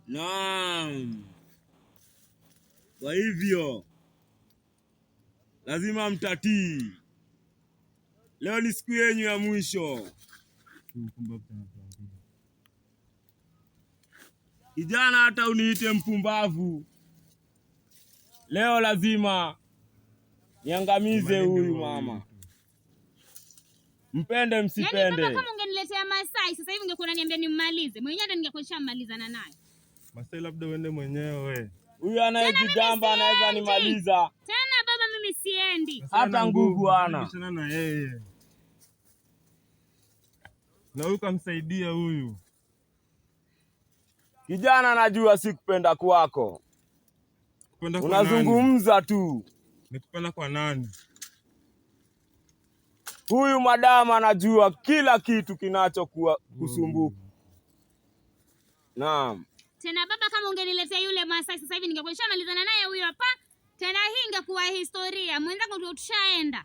Naam. Kwa hivyo lazima mtatii. Leo ni siku yenu ya mwisho. Kijana, hata uniite mpumbavu, leo lazima niangamize huyu mama. Mpende msipende. Yaani kama ungeniletea Masai sasa hivi ungekuwa unaniambia nimmalize. Mwenyewe hata ningekuwa malizana naye. Masai labda uende mwenyewe. Huyu anayejigamba anaweza nimaliza. Tena baba, mimi siendi. Hata nguvu hana. Bishana na yeye. Na huyu kamsaidia huyu. Kijana, najua si kupenda kwako. Kupenda kwa unazungumza tu. Ni kupenda kwa nani? Huyu madama anajua kila kitu kinachokuwa kusumbuka. Naam. Tena baba, kama ungeniletea yule Masai sasa hivi ningekuwa nishamalizana naye huyo hapa. Tena hii ingekuwa historia. Mwenzangu ndio tushaenda.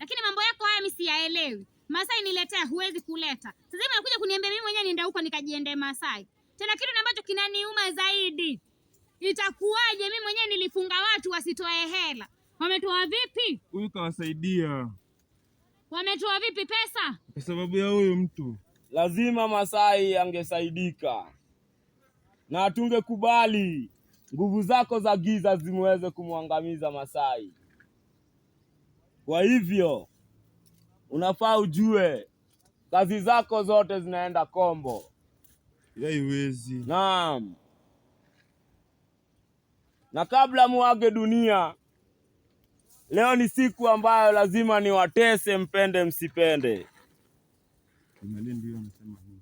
Lakini mambo yako haya mimi siyaelewi. Masai niletea, huwezi kuleta. Sasa hivi unakuja kuniambia mimi mwenyewe niende huko nikajiende Masai. Tena kitu ambacho kinaniuma zaidi, itakuwaje mimi mwenyewe nilifunga watu wasitoe hela? Wametoa vipi? Huyu kawasaidia. Wametoa vipi pesa? Kwa sababu ya huyu mtu. Lazima Masai angesaidika. Na hatungekubali nguvu zako za giza zimweze kumwangamiza Masai. Kwa hivyo unafaa ujue kazi zako zote zinaenda kombo. Haiwezi. Naam. Na kabla muage dunia, leo ni siku ambayo lazima niwatese mpende msipende. Ndio anasema hivi.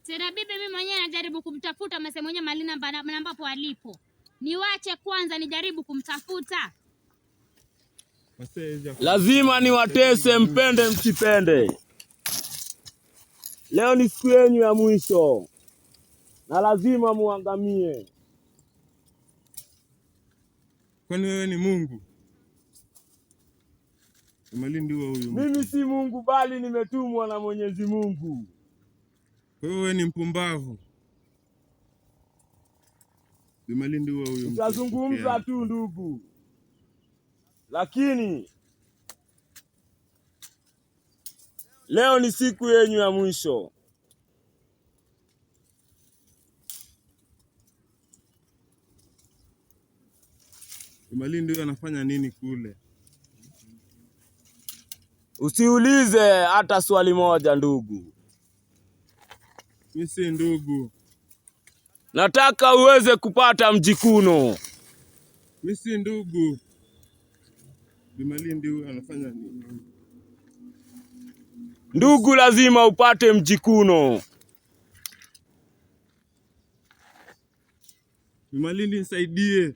Tena bibi, mimi mwenyewe najaribu kumtafuta Masai mwenyewe mali namba ambapo alipo. Niwache kwanza nijaribu kumtafuta. Lazima niwatese mpende msipende. Leo ni siku yenu ya mwisho. Na lazima muangamie. Kwani wewe ni Mungu? Mali huyu. Mimi si Mungu bali nimetumwa na Mwenyezi Mungu. Wewe ni mpumbavu. Mali huyu. Utazungumza tu ndugu. Lakini leo ni siku yenu ya mwisho. Mali anafanya nini kule? Usiulize hata swali moja ndugu. Mimi si ndugu. Nataka uweze kupata mjikuno. Mimi si ndugu. Mali anafanya nini? Ndugu lazima upate mjikuno. Mali nisaidie.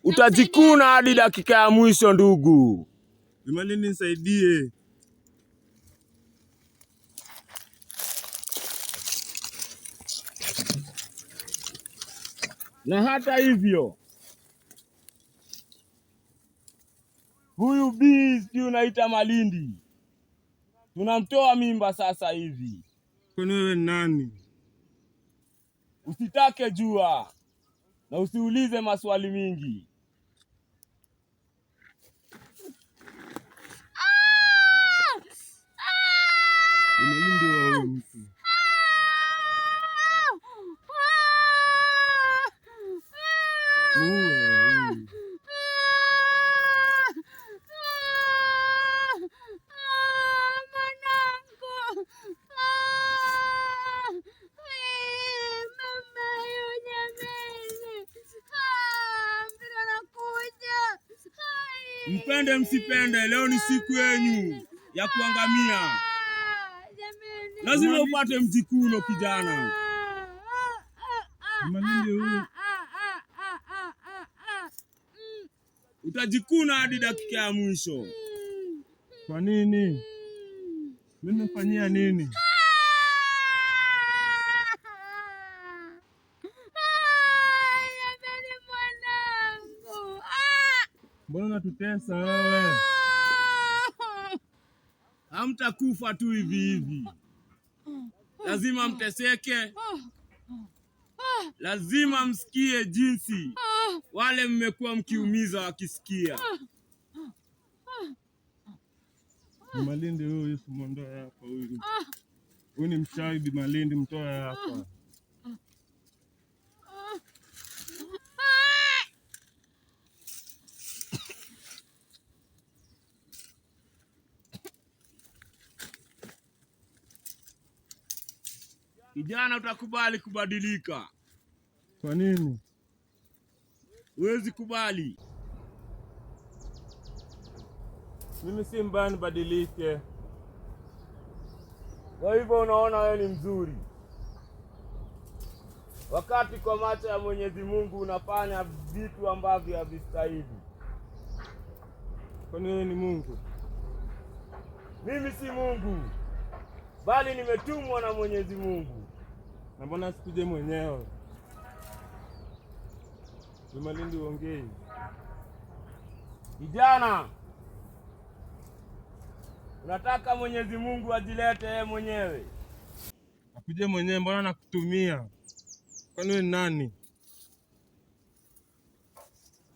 Utajikuna hadi dakika ya mwisho ndugu. Mali nisaidie. Na hata hivyo, huyu bizi unaita Malindi, tunamtoa mimba sasa hivi. Kwani wewe nani? Usitake jua na usiulize maswali mingi. Malindi wa huyu mtu. Mpende msipende, leo ni siku yenu ya kuangamia. Lazima upate mjikuno kijana. Malindi huyu. Utajikuna hadi dakika ya mwisho. Kwa nini? Mimi nimefanyia nini? Mbona unatutesa wewe? Hamtakufa tu hivi hivi. Lazima mteseke lazima msikie jinsi wale mmekuwa mkiumiza wakisikia. Bi Malindi huyu, simuondoe hapa huyu. Huyu ni mchawi Bi Malindi, mtoe hapa. Kijana, utakubali kubadilika? Kwa nini? Huwezi kubali. Mimi si mbaya nibadilike. Kwa hivyo unaona wewe ni mzuri, wakati kwa macho ya Mwenyezi Mungu unafanya vitu ambavyo havistahili. Kwani wewe ni Mungu? Mimi si Mungu, bali nimetumwa na Mwenyezi Mungu. Na mbona sikuje mwenyewe? Bi Malindi, uongei. Kijana, unataka Mwenyezi Mungu ajilete yeye mwenyewe? Akuje mwenyewe, mbona nakutumia? Kwani wewe ni nani?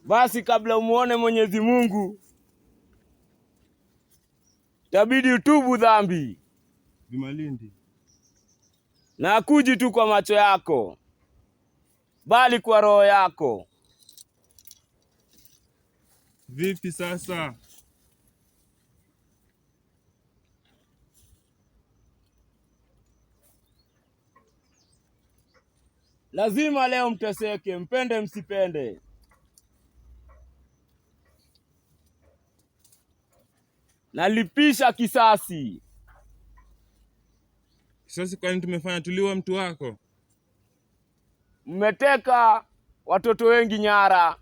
Basi kabla umuone Mwenyezi Mungu, itabidi utubu dhambi. Bi Malindi, Na hakuji tu kwa macho yako, bali kwa roho yako. vipi sasa? Lazima leo mteseke, mpende msipende. Nalipisha kisasi. Kisasi kwani tumefanya? Tuliwa mtu wako? Mmeteka watoto wengi nyara,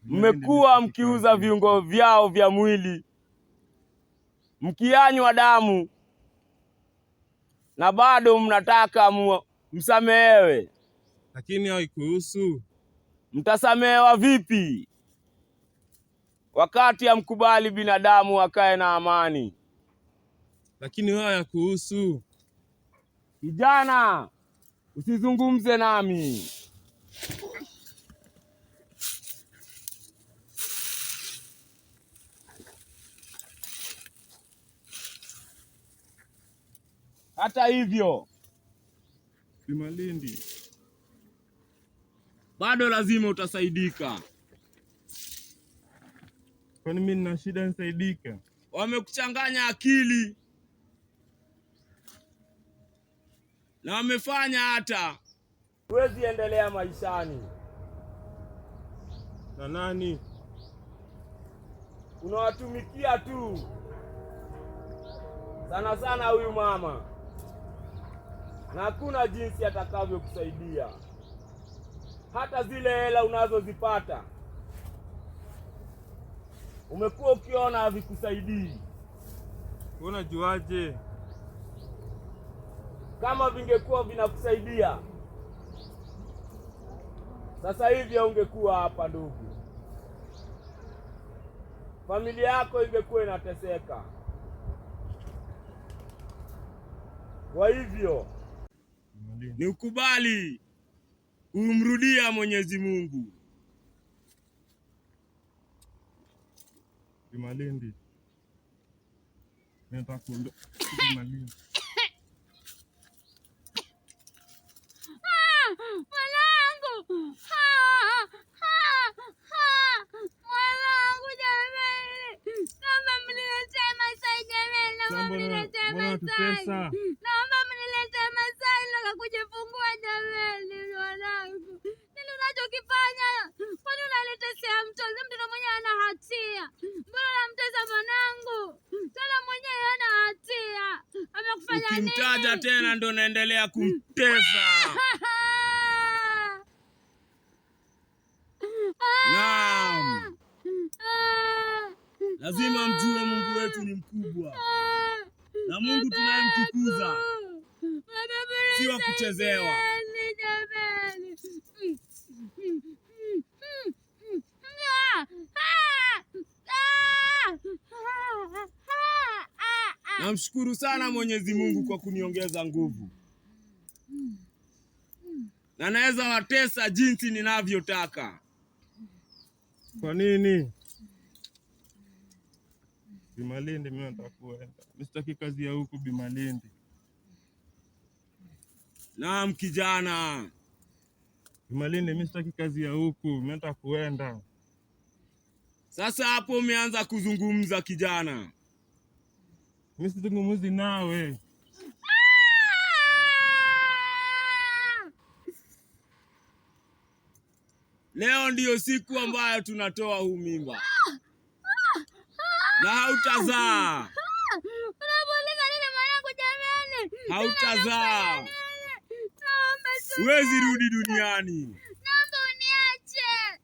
mmekuwa mkiuza viungo vyao vya mwili, mkianywa damu, na bado mnataka msamehewe. Lakini haikuhusu. Mtasamehewa vipi wakati hamkubali binadamu akae na amani? Lakini wewe hayakuhusu. Kijana, usizungumze nami. Hata hivyo, Bi Malindi, bado lazima utasaidika. kwani mimi nina shida nisaidika? Wamekuchanganya akili na wamefanya hata huwezi endelea maishani. Na nani? Unawatumikia tu, sana sana huyu mama, na hakuna jinsi atakavyokusaidia. Hata zile hela unazozipata umekuwa ukiona havikusaidii. Unajuaje? Kama vingekuwa vinakusaidia, sasa hivi ungekuwa hapa ndugu. Familia yako ingekuwa inateseka. Kwa hivyo ni ukubali kumrudia Mwenyezi Mungu. Bi Malindi, nataka kuondoka. Bi Malindi, mwanangu, mwanangu, jamani, naomba mniletee Masai jamani, naomba mniletee Masai, naomba mniletee Masai nataka kujifungua jamani, mwanangu. Nini unachokifanya? Kwani unanitesea mtoto? Mtoto mwenyewe ana hatia, mbona unamtesa mwanangu? Tena mwenyewe ana hatia, amekufanya nini? Ukimtaja tena ndo naendelea kumtesa. Naam, lazima mjue Mungu wetu ni mkubwa, na Mungu tunayemtukuza si wa kuchezewa. Namshukuru sana Mwenyezi Mungu kwa kuniongeza nguvu, na naweza watesa jinsi ninavyotaka. Kwa nini? Bi Malindi, mimi nataka kuenda. Sitaki kazi ya huku Bi Malindi. Naam kijana. Bi Malindi, mimi sitaki kazi ya huku, mimi nataka kuenda. Sasa hapo umeanza kuzungumza kijana. Mimi sizungumzi nawe. Leo ndiyo siku ambayo tunatoa huu mimba. Na hautazaa. Unamuuliza nini mwanangu jamani? Hautazaa. Huwezi rudi duniani. Naomba uniache.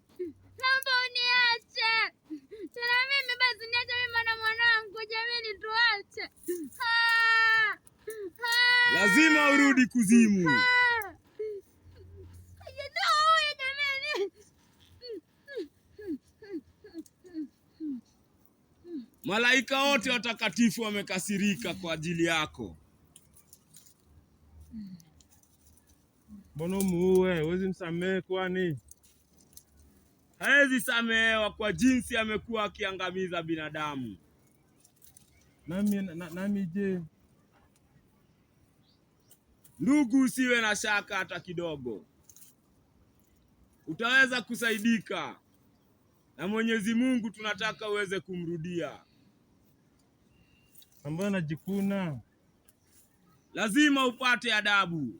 Naomba uniache. Tena mimi basi niache mimi na mwanangu jamani, tuache. Lazima urudi kuzimu. Malaika wote watakatifu wamekasirika kwa ajili yako. Mbona muue? Huwezi msamehe kwani? Hawezi samehewa kwa jinsi amekuwa akiangamiza binadamu. Nami je? Ndugu, usiwe na shaka hata kidogo. Utaweza kusaidika. Na Mwenyezi Mungu tunataka uweze kumrudia. Mbona najikuna? Lazima upate adabu.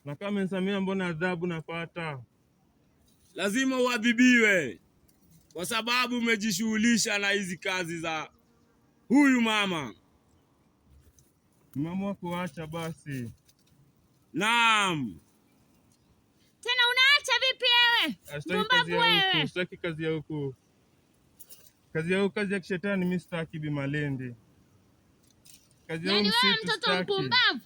Na kama nisamea, mbona adhabu napata? Lazima uadhibiwe kwa sababu umejishughulisha na hizi kazi za huyu mama. Mama kuacha basi. Naam. Tena unaacha vipi wewe? Mpumbavu wewe. Sitaki kazi ya huku. Kazi ya huku, kazi ya kishetani mimi sitaki Bi Malindi. Kazi ya huku wewe mtoto mpumbavu.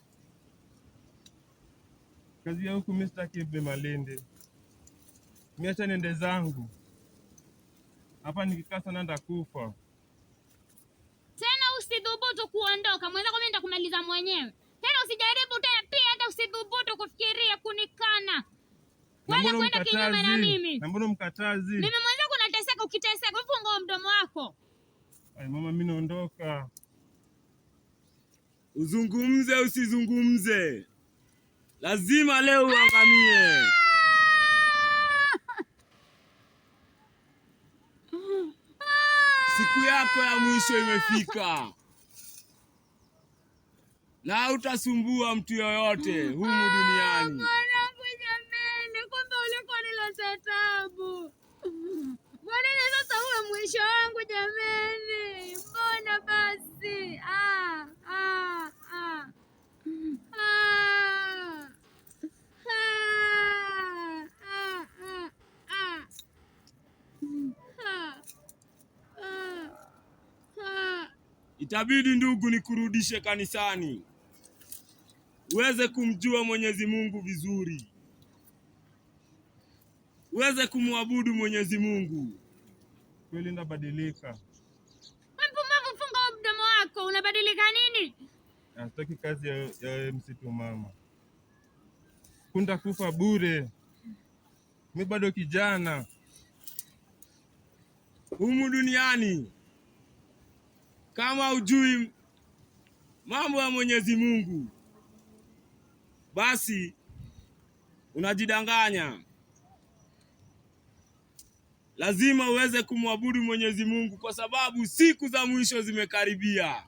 Kazi ya huku mimi sitaki Bi Malindi. Mimi acha niende zangu. Hapa nikikaa sana ndakufa. Tena usidhubutu kuondoka. Mwenzako mimi nitakumaliza mwenyewe. Tena usijaribu tena pia hata usidhubutu kufikiria kunikana. Wala kwenda kinyume na mimi. Na mbona mkatazi? Mimi mwenzako nateseka, ukiteseka funga mdomo wako. Ai mama, mimi naondoka. Uzungumze usizungumze. Lazima leo uangamie. Siku yako ya mwisho imefika. Na hautasumbua mtu yoyote humu duniani. Mwanangu jamani, kumbe ulikuwa nileta taabu. Kwa nini sasa uwe mwisho wangu jamani? Mbona basi? Itabidi ndugu nikurudishe kanisani. Uweze kumjua Mwenyezi Mungu vizuri. Uweze kumwabudu Mwenyezi Mungu. Kweli ndabadilika. Mpumbavu, funga mdomo wako. Unabadilika nini? Sitaki kazi ya msitu mama. Kunda kufa bure. Mimi bado kijana. Humu duniani kama hujui mambo ya Mwenyezi Mungu, basi unajidanganya. Lazima uweze kumwabudu Mwenyezi Mungu kwa sababu siku za mwisho zimekaribia.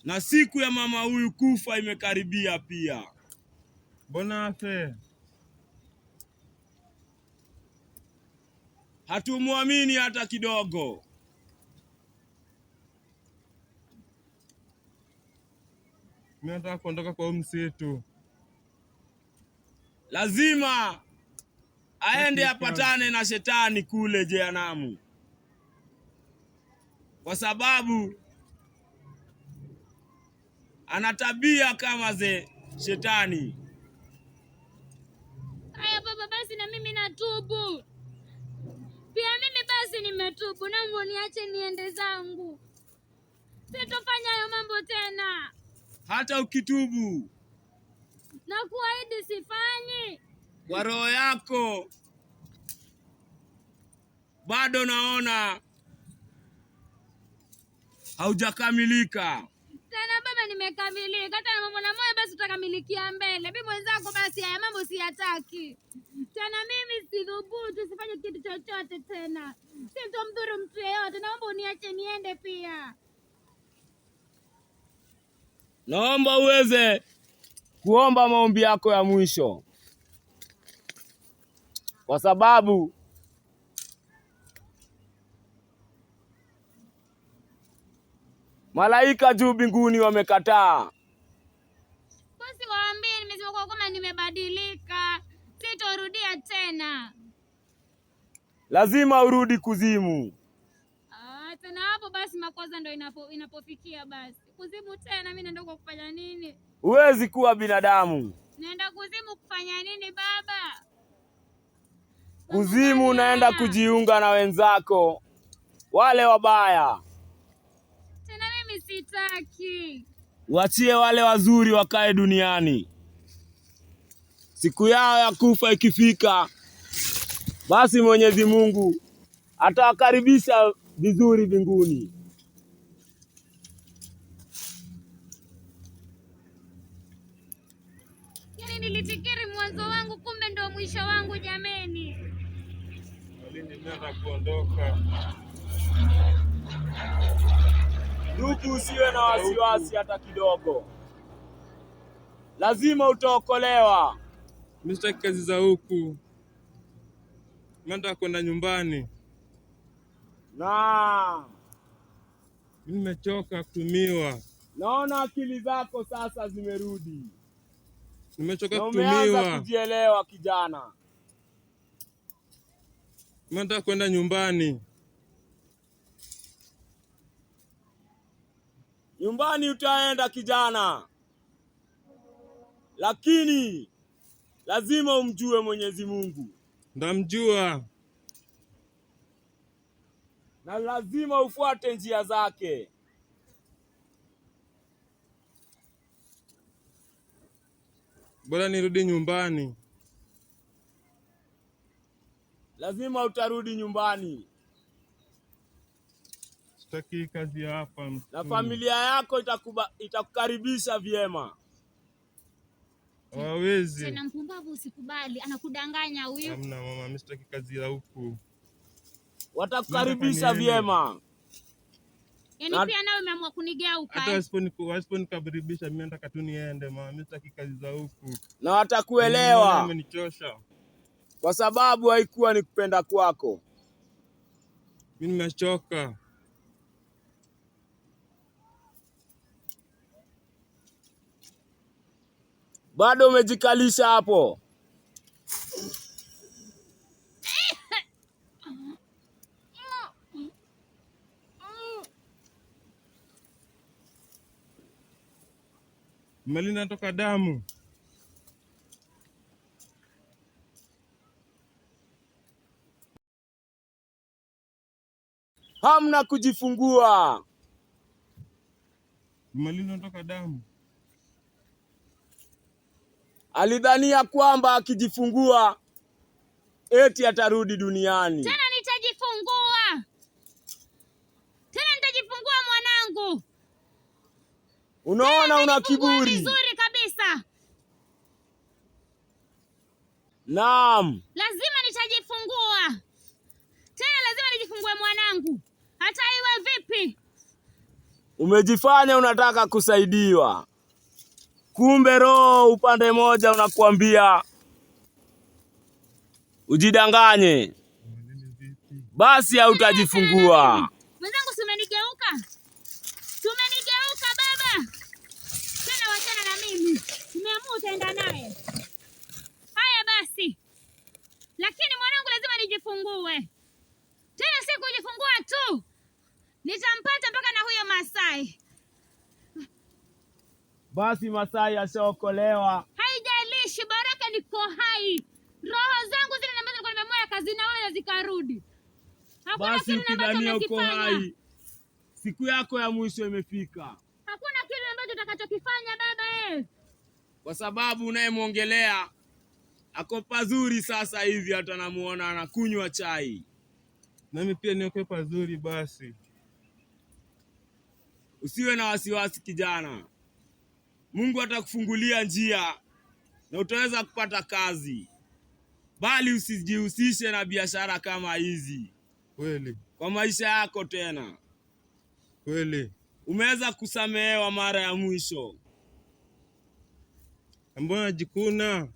Na siku ya mama huyu kufa imekaribia pia. Mbona afe? Hatumwamini hata kidogo. Mimi nataka kuondoka kwa msitu. Lazima aende apatane na shetani kule jehanamu. Kwa sababu ana tabia kama ze shetani. Haya baba, basi na mimi natubu. Pia mimi basi nimetubu. Naomba niache niende zangu. Sitofanya hayo mambo tena. hata ukitubu na kuahidi sifanyi, kwa roho yako bado naona haujakamilika. Tena baba, nimekamilika. Hata na mama na moyo basi utakamilikia mbele. Mimi mwenzako basi haya mambo siyataki. Tena mimi sidhubutu, sifanye kitu chochote tena. Sitomdhuru mtu yeyote. Naomba uniache niende pia. Naomba uweze kuomba maombi yako ya mwisho, kwa sababu malaika juu mbinguni wamekataa. Basi waambie nimesema kwa kama nimebadilika, sitorudia tena. Lazima urudi kuzimu. Tena hapo basi makosa ndo inapofikia basi. Kuzimu tena, mimi naenda kwa kufanya nini? Huwezi kuwa binadamu. Naenda kuzimu kufanya nini baba? Kuzimu unaenda kujiunga na wenzako wale wabaya. Tena mimi sitaki. Wachie wale wazuri wakae duniani. Siku yao ya kufa ikifika, basi Mwenyezi Mungu atawakaribisha vizuri mbinguni. Yaani nilifikiri mwanzo wangu, kumbe ndio mwisho wangu jameni. Nimeanza kuondoka. Ndugu, usiwe na wasiwasi hata kidogo. Lazima utaokolewa. Mimi sitaki kazi za huku. Nataka kwenda nyumbani. Mimi nimechoka kutumiwa. Naona akili zako sasa zimerudi. Nimechoka kutumiwa. Umeanza kujielewa kijana. Nataka kwenda nyumbani. Nyumbani utaenda kijana, lakini lazima umjue Mwenyezi Mungu. Ndamjua. Na lazima ufuate njia zake. Bora nirudi nyumbani. Lazima utarudi nyumbani. Sitaki kazi hapa. Na familia yako itakukaribisha vyema. Hawezi. Tena mpumbavu usikubali, anakudanganya huyu. Hamna mama, mimi sitaki kazi ya huku. Watakukaribisha vyema. Yaani pia nawe umeamua kunigeuka. Hata wasiponikaribisha mimi nataka tu niende mama, mimi sitaki kazi za huku. Na watakuelewa. Amenichosha. Kwa sababu haikuwa ni kupenda kwako. Mimi nimechoka. Bado umejikalisha hapo. Mali natoka damu. Hamna kujifungua. Mali natoka damu. Alidhania kwamba akijifungua eti atarudi duniani. Tena nitajifungua. Tena nitajifungua mwanangu. Unaona una kiburi. Vizuri kabisa. Naam. Lazima nitajifungua. Tena lazima nijifungue mwanangu. Hata iwe vipi. Umejifanya unataka kusaidiwa. Kumbe roho upande moja unakuambia ujidanganye. Basi hautajifungua. Mwenzangu sumenigeuka. Sumenigeuka baba. Tena wachana na mimi. Nimeamua utaenda naye. Haya basi. Lakini mwanangu lazima nijifungue. Tena si kujifungua tu. Nitampata mpaka na huyo Masai. Basi Masai ashaokolewa. Haijalishi, baraka niko hai. Roho zangu zile ambazo nilikuwa nimemweka kazi na wewe zikarudi. Basi ukidhania uko hai, siku yako ya mwisho imefika. Hakuna kitu ambacho utakachokifanya. kwa sababu unayemwongelea ako pazuri sasa hivi, hata namuona anakunywa chai. Nami pia niweke pazuri basi. Usiwe na wasiwasi kijana, Mungu atakufungulia njia na utaweza kupata kazi, bali usijihusishe na biashara kama hizi. Kweli. Kwa maisha yako tena. Kweli. Umeweza kusamehewa mara ya mwisho. Mbona jikuna?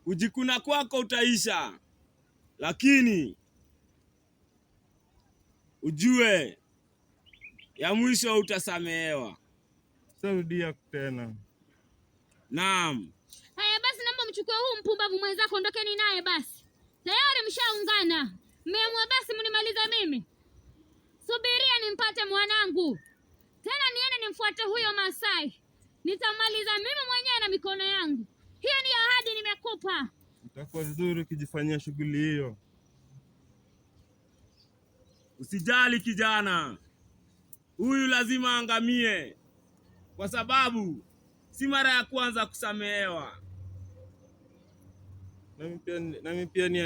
Ujikuna kwako utaisha, lakini ujue ya mwisho utasamehewa. Sarudia tena. Naam. Haya basi, naomba mchukue huu mpumbavu mwenzako, ondokeni naye basi. Tayari mshaungana, mmeamua basi mnimaliza mimi. Subiria nimpate mwanangu, tena niende nimfuate huyo Masai. Nitamaliza mimi mwenyewe na mikono yangu. Hiyo ni ahadi nimekupa. Itakuwa vizuri ukijifanyia shughuli hiyo. Usijali kijana, huyu lazima angamie, kwa sababu si mara ya kwanza kusamehewa. Nami pia ni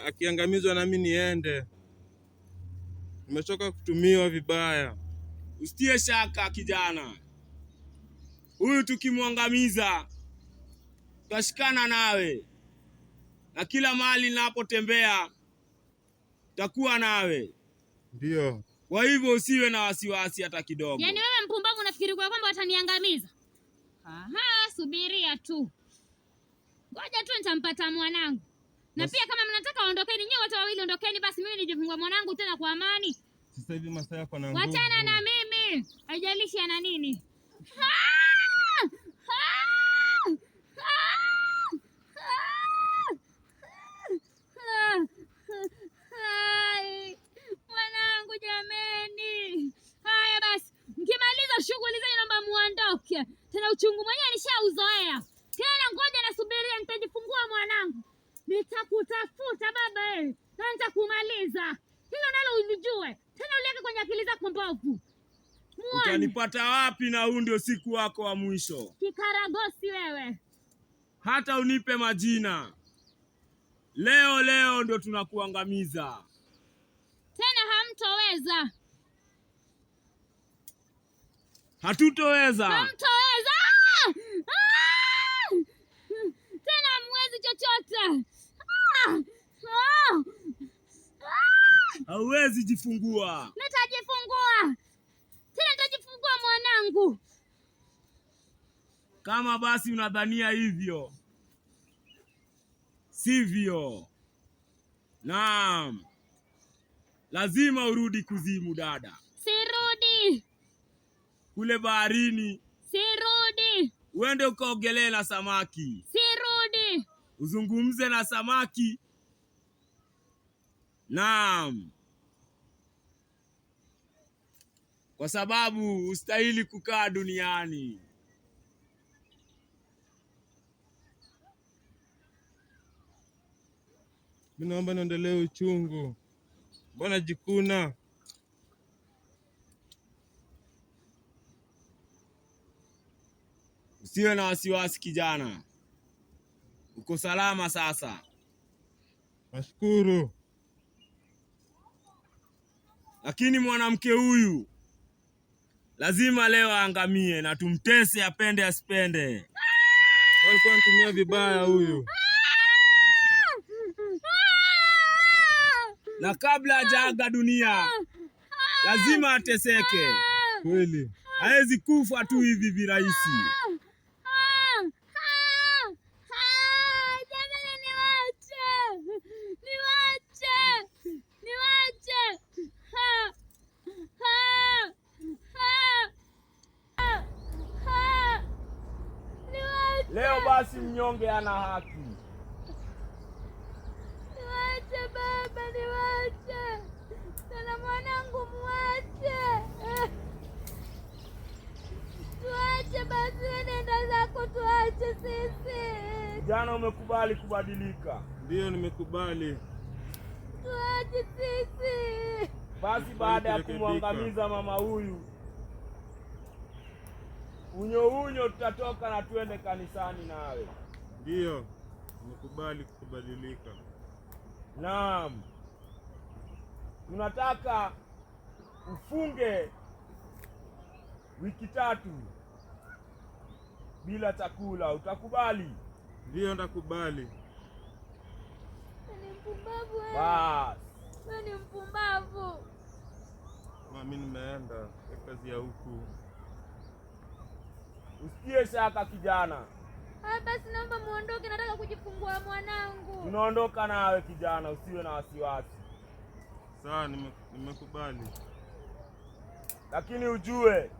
akiangamizwa nami niende. Nimechoka kutumiwa vibaya. Usitie shaka kijana, huyu tukimwangamiza tutashikana nawe, na kila mahali ninapotembea takuwa nawe. Ndio. Kwa hivyo usiwe na wasiwasi hata kidogo. Yaani wewe mpumbavu unafikiri kwa kwamba wataniangamiza? Aha, subiria tu. Ngoja tu nitampata mwanangu. Na pia kama mnataka ondokeni nyewe wote wawili, ondokeni basi, mimi nijifungua mwanangu tena kwa amani. Sasa hivi Masai yako na nguvu. Wachana na mimi. Haijalishi ana nini. Mwanangu jameni. Haya basi, mkimaliza shughuli zenu naomba muondoke. Tena uchungu mwenyewe nishauzoea. Tena ngoja nasubiria nitajifungua mwanangu. Nitakutafuta baba na nitakumaliza. Hilo nalo ulijue. Tena uliweke kwenye akili zako mbovu. Utanipata wapi na huu ndio siku wako wa mwisho? Kikaragosi wewe. Hata unipe majina. Leo ndio tunakuangamiza. Tena hamtoweza. Hatutoweza. Hamtoweza. Tena hamwezi chochote. Hauwezi jifungua. Nitajifungua. Tena nitajifungua mwanangu. Kama basi unadhania hivyo, sivyo. Naam. Lazima urudi kuzimu dada. Sirudi. Kule baharini. Sirudi. Uende ukaogelee na samaki. Sirudi. Uzungumze na samaki. Naam. Kwa sababu ustahili kukaa duniani. Mimi naomba niendelee uchungu. Mbona jikuna? Usiwe na wasiwasi kijana. Uko salama sasa. Nashukuru. Lakini mwanamke huyu lazima leo aangamie na tumtese apende asipende. Walikuwa wanatumia vibaya huyu. Na kabla hajaaga dunia lazima ateseke. Kweli. Hawezi kufa tu hivi virahisi. Leo basi mnyonge ana haki. Niwache baba, niwache. Sana mwanangu muache. Tuache basi, nenda zako, tuache sisi. Jana umekubali kubadilika. Ndio nimekubali. Tuache sisi. Basi baada ya kumwangamiza mama huyu, unyo tutatoka na tuende kanisani nawe. Ndio, nimekubali kubadilika. Naam. Tunataka ufunge wiki 3 bila chakula. Utakubali? Ndio, ndakubali. Ni mpumbavu wewe. Bas. Wewe ni mpumbavu. Mimi nimeenda kazi ya huku. Usitie shaka kijana. Basi naomba muondoke, nataka kujifungua mwanangu. Tunaondoka nawe kijana, usiwe na wasiwasi. Sawa, nimekubali. Lakini ujue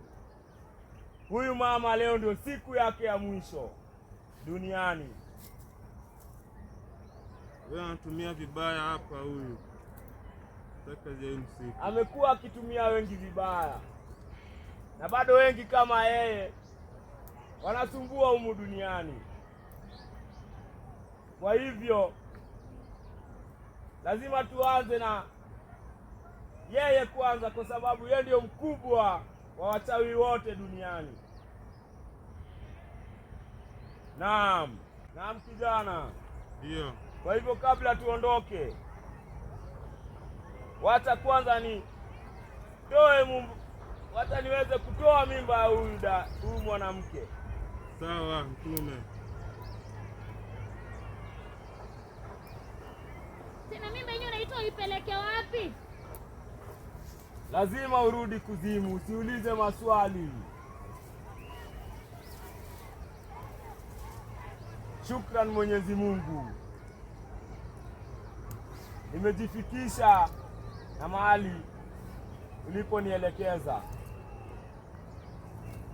huyu mama leo ndio siku yake ya mwisho duniani. Wewe anatumia vibaya hapa huyu. Amekuwa akitumia wengi vibaya, na bado wengi kama yeye wanasumbua humu duniani. Kwa hivyo lazima tuanze na yeye kwanza, kwa sababu yeye ndio mkubwa wa wachawi wote duniani. Naam kijana. Ndio. Kwa hivyo kabla tuondoke, wacha kwanza wacha niweze kutoa mimba ya huyu mwanamke. Sawa mtume. Tena mimba yenyewe unaitoa ipeleke wapi? Lazima urudi kuzimu, usiulize maswali. Shukran Mwenyezi Mungu, nimejifikisha na mahali uliponielekeza.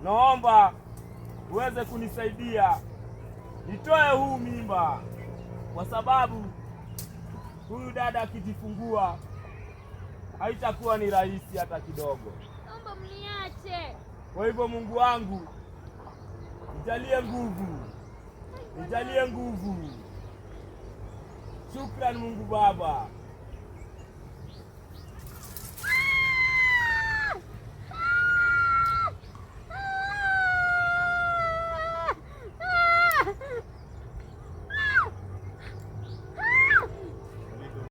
Naomba uweze kunisaidia nitoe huu mimba, kwa sababu huyu dada akijifungua haitakuwa ni rahisi hata kidogo. Naomba mniache. Kwa hivyo Mungu wangu, nijalie nguvu. Shukran Mungu Baba.